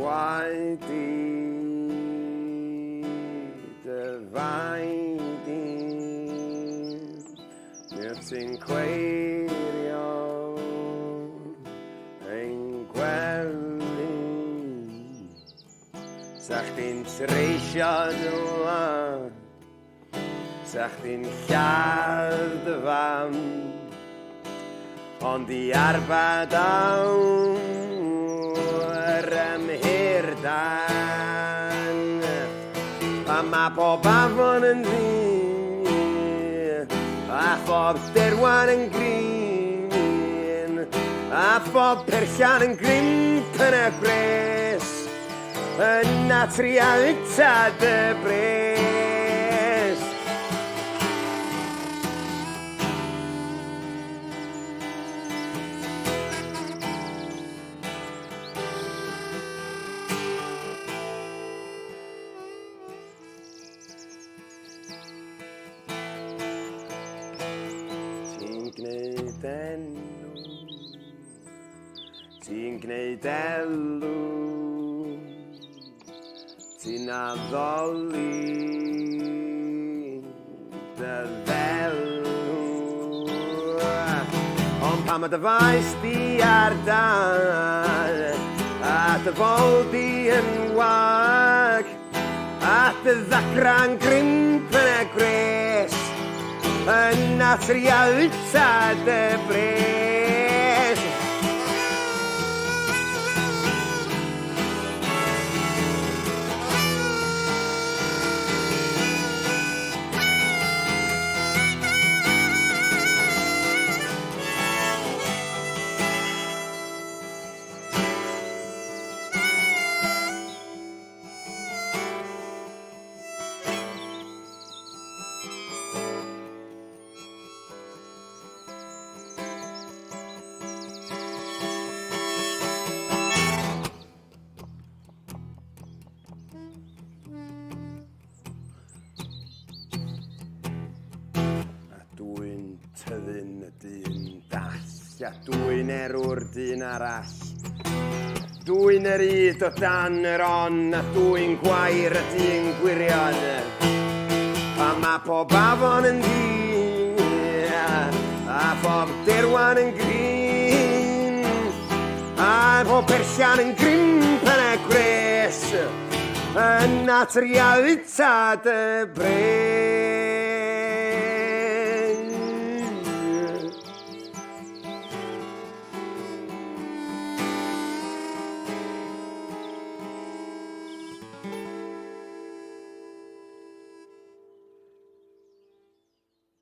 gwaed i dy faint i mi ti'n cleirio ein gweld i sa chdi'n treisio dŵan sa chdi'n lladd dy fam ond i arbad awr ymhyrdan a ma bob afon yn ddi a phob derwan yn grin a phob perllan yn grimp yn y gres yna trial yta dy bres Ti'n gwneud elw, ti'n addoli dy ddelw. Ond pan mae dy faes di ar dal, a dy fol di yn wag, a dy ddacra'n grimp yn y gres, yna trial yta dy bres. Tyddyn y dyn dall a dwi'n erw'r dyn arall. Dwi'n yr yd o dan yr on a dwi'n gwair y dyn gwirion. A ma pob afon yn ddi a pob derwan yn grin a pob perllan yn grimp yn y gres. 'Na trial yta dy bres. Yn natrial yta dy bres.